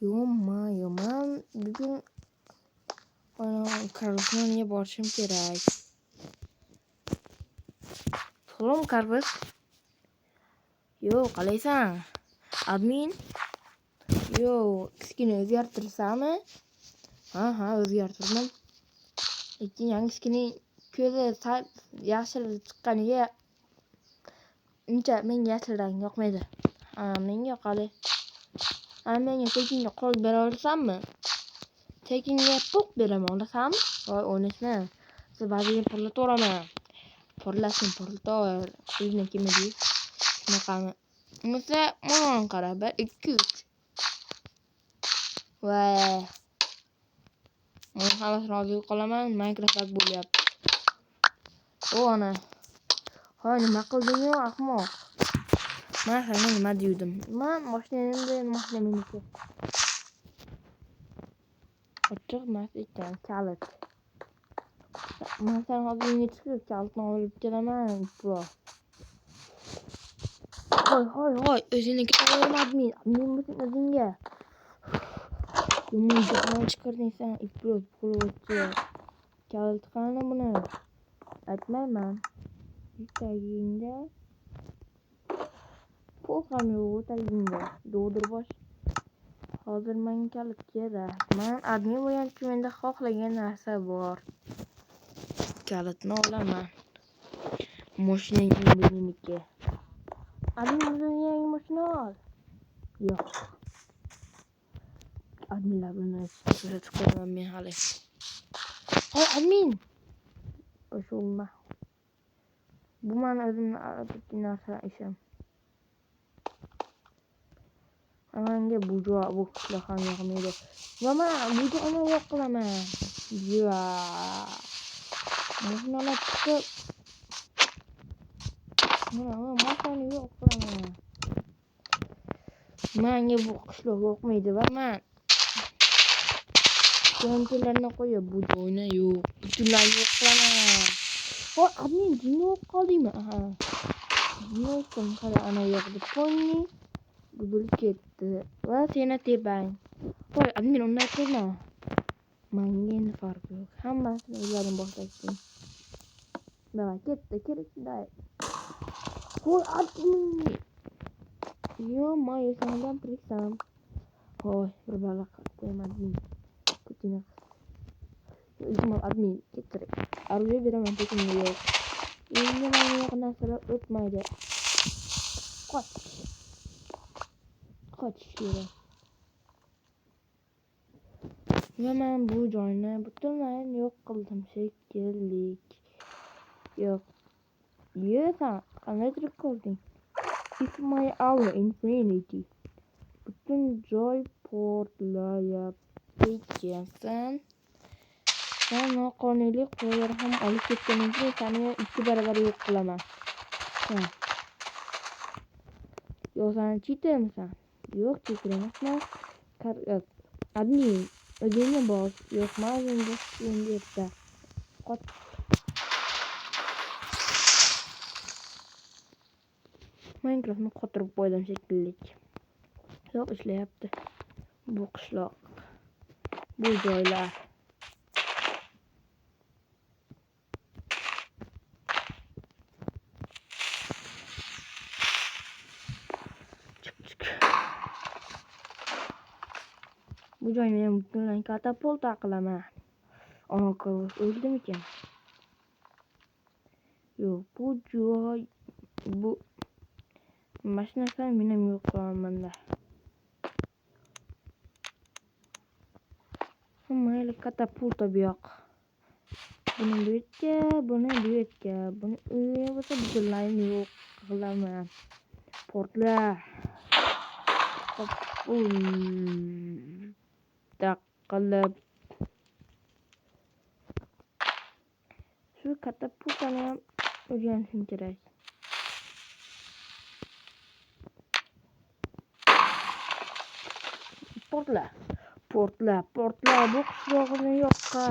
Yo'man. Bugun Qirg'izistonga borishim kerak. Salom Qirg'iz. Yo, qalaysan? Admin? Yo, kichkina o'zgartirsammi? Ha, o'zgartirdim. Lekin yangi kichkina ko'zi yashil chiqqaniga uncha menga yashil rang yoqmaydi. Menga yoqadi. Menga tekinga qol bera olasanmi? Tekinga to'q beraman, olasanmi? Voy, o'ynashma. Siz ba'ziga porlato'raman. Porlasin, porlator. Biznikimi deydi. Shunaqami? Bo'lsa, mana qara. 1 2 3. Voy. Men hammasi rozi qolaman. Minecraft bo'lyapti. Ana. Hoy, nima qilding-ku, ahmoq? Men senga nima dedim? Men mashinamniki. Ochiq emas ekan, kalit. Men sen hozir chiqib kalitni olib kelaman, bro. Hoy, o'ziniki qo'yma admin. Admin bo'lsin o'zingga. Yomon jahon chiqarding sen, ibro bo'luvchi. Kalit qani buni? Aytmayman. Tagingda pul ham yo'q tagingda. Do'dir bosh. Hozir menga kalit kerak. Men admin bo'lgan uchun menda xohlagan narsa bor. Kalitni olaman. Mashinang o'ziniki. Admin o'zing yangi mashina ol. Yo'q. Adminlar bilan ko'rsatib qo'yaman men hali. Hoy admin. Qo'shilma. Bu men o'zimni adabli narsa ishim. Menga bu qishloq ham yoqmaydi. Mama, bu joyni yo'q qilaman. Yo. Mashinalar chiqib. Mashina yo'q qilaman. Menga bu qishloq yoqmaydi va men ko'nchilarni qo'yib bu joyni yo'q. Butunlay yo'q qilaman. Hoy admin, jin yo'q qoldingmi? Yo'qim, qara ana yo'qdi. Ponni buzilib ketdi. Va seni tepang. Hoy admin, unday qilma. Menga endi farqi yo'q. Hammasini o'zlaring boshlashsin. Davay, ketdi, kerakday. Hoy admin. Yo, men sendan tirsam. Hoy, bir bala qo'yma admin. Kutina. Iltimos admin, kettir. Arga beraman tekinga yo'q. Endi menga yaqin narsalar o'tmaydi. Qoch kerak. Va men bu joyni butunlay yo'q qildim shekilli. Yo'q. Sen qanday tirik qolding? It's my hour infinity. Butun joy portlayapti ekansan. Sen noqonuniy qo'ylar ham olib ketganing uchun seni 2 barobar yo'q qilaman. Yo, sen cheatermisan? Yo'q, cheater emasman. Admin, o'zingni bos. Yo'q, men o'zimni bosishim yerda. Qoch. Minecraftni qotirib qo'ydim shekilli. Yo'q, ishlayapti. Bu qishloq. Bu joylar. Chiq. Bu joyni men butunlay katapulta qilaman. O'ldimikan? Yo'q, bu joy bu mashinasini men yo'q qilaman-da. Mayli katapulta bu yoq. Buni bu yerga, buni uyga bo'lsa butunlay yo'q qilaman. Portla. Taqilib. Shu katapultani ham o'rganishim kerak. Portla. Bu qishloqni yo'qqa.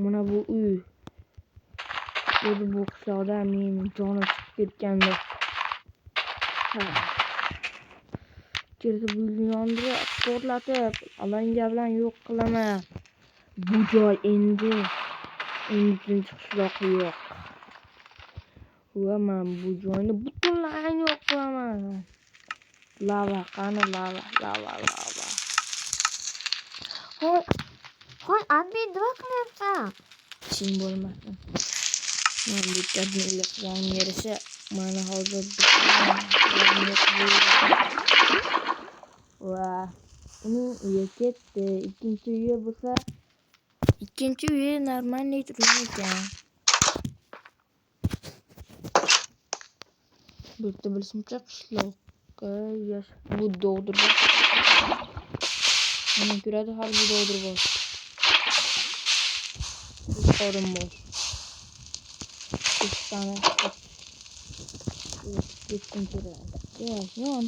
Mana bu uy. Bu qishloqda men jonim chiqib ketgandi. İçerisi büyülüyandırı porlatıp alanga bilan yo'q qilaman. Bu joy endi chiqishloqi yo'q. Va men bu joyni butunlay yo'q qilaman. Lava, qani lava. Hoy, admin nima qilyapsan? Ishing bo'lmasin. Men bittani ilqgan yerisi mana hozir va uning uyi ketdi. Ikkinchi uyi normalniy turgan ekan. Bu yerda bilishimcha qishloqqa bu dog'dirboz. Mana ko'radi har bu dog'dirboz. Qorin bor. Sana geçtim kere. Yon.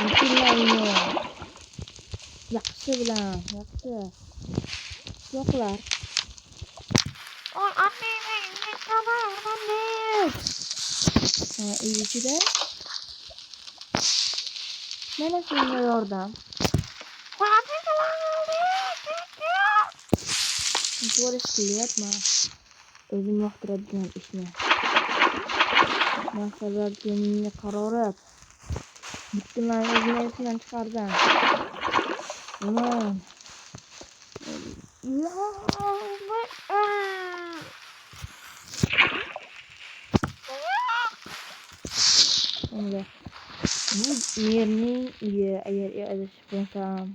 Butunlay yon. Yaxshi bilan, yaxshi. Yo'qlar. Hoy, admin men Ha, ichida. Mana senga yordam. Hoy, admin To'g'ri qilyapman. O'zim yoqtiradigan ishni. Masalan, menga qarorib butunlay o'zimni esdan chiqardim. Aman. Öyle. Bu Mer'nin uyi eğer adashib qolsam.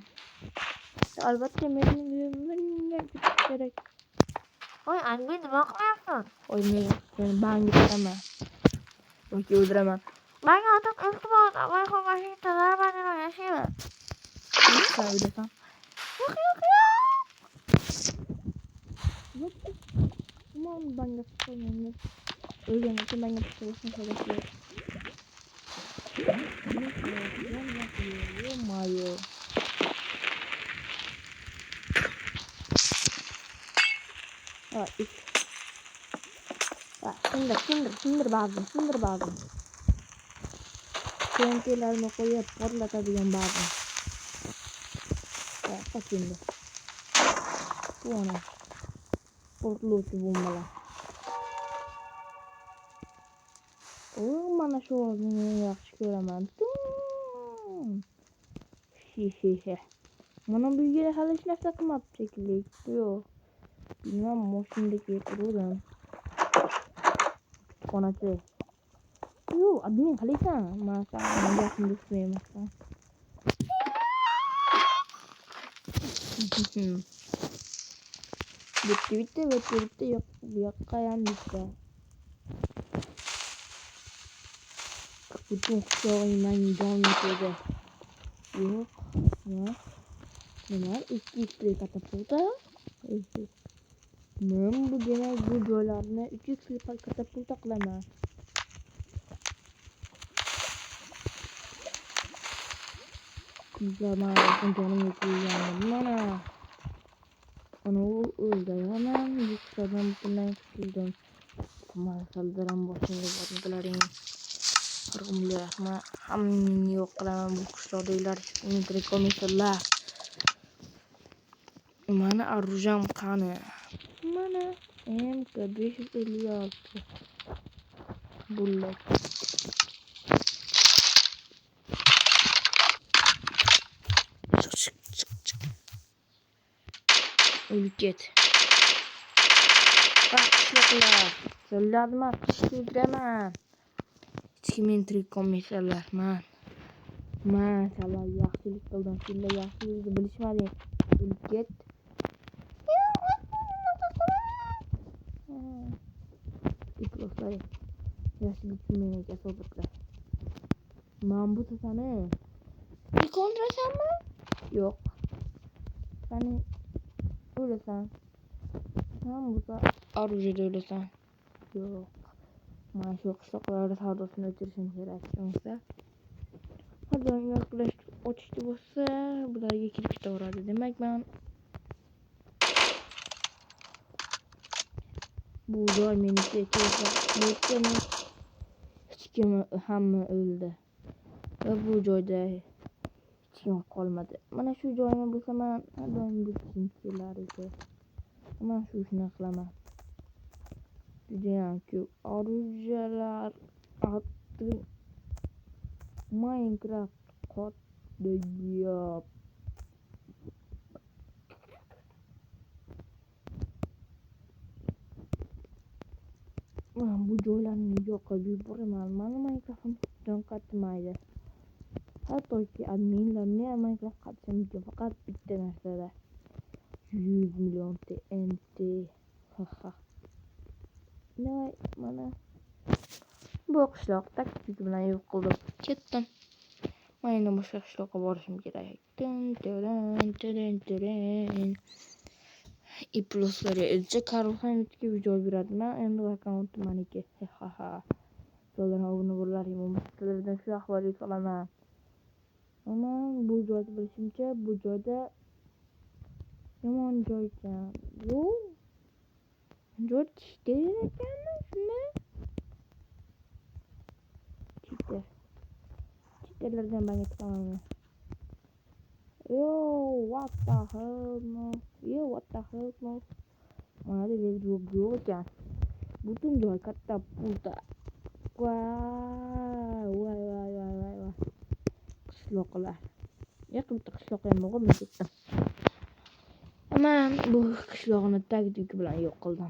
Albatta Mer'nin uyini kerak. Hoy, admin nima qilyapsan? Oy men seni bangib turaman. Yoki o'ldiraman. Menga atam iltimos, Wi-Fi mashinalar bilan yashayman. Sen o'ylasan. Yo'q. Aman bangib qo'ymayman. O'lgan uchun bangib qo'yishni so'rayapman. Yo-mayo. Sindir bazım. TNT'lerini koyup porlatadigan bazım. Bak şimdi. Bu ana. Portlovchi bombalar. Mana shu ovozini yaxshi ko'raman. He. Mana bu yerga hali hech narsa qilmabdi shekilli. Yo'q. Bilmem moshindagi turuvdim. Kutubxonachi. Yo'q, admin qilaysan. Men seni yaxshi do'stman. Bitti yo'q. Bu yoqqa ham bitti. Bütün qishlog'ingdan jonli ko'rdi. Yo'q. Nima? 2x katapulta? Men bu demak bu joylarni 3x katapulta qilaman. Zaman jonim yetgan. Mana u o'ldi. Hemen yuksadan butunlay tushirdim. Masaldaram boshimga bordilaring. Qirg'imlar hammani yo'q qilaman bu qishloqdagilar intrik komisarlar. Mana arujam qani. Mana MK556 bullet. Çık. Ülket. Bak qishloqlar. Söyledim qishloqlarman. Intrik komisarlar man. Masalan yaxshilik qildim. Sizlar yaxshilikni bilishmading. Ülket. İploslar. Yaşlı kimliğine kesildiler. Ben bu tutanı bir kontrasam mı? Yok. Hani öylesen. Sen bu da arıcıda öylesen. Yok. Ben şu kışlıklarda sağdasını ötürüşüm gerek. Yoksa. Hadi yaklaşık açtı olsa. Bu da yekilik doğradı. Demek ben bu da menisi etiyse. Hiç kim hamma öldü. Va bu joyda hech kim qolmadi. Mana shu joyni bo'lsa men har doim bilgim kelar edi. Men shuni qilaman. Judayam ko'p orujalar attı. Minecraft kodda yap. Men bu joylarni yoqib yuboraman. Meni Minecraft'im hechdan qatmaydi. Hattoki adminlarni Minecraft qatnashimga faqat bitta narsada 100 million TNT. Mana bu qishloq taktik bilan yo'q qildim. Ketdim. Men endi boshqa qishloqqa borishim kerak. И pluslarga elcha karusaytga joy beradi. Men endi akkauntim meniki. Sizlardan obuna bo'laring. Sizlardan shu ahvolga solaman. Ama bu joyda bilishimcha, bu joyda yomon joy ekan. Bu joy cheater ekanmi shunda? Cheaterlardan banga chiqaman. Yo, what the hell no? Mana da yo'q ekan. Butun joy katta puta. Voy. Qishloqlar. Yaqin qishloq ham yo'q, men ketdim. Ama bu qishloqni taktik bilan yo'q qildim.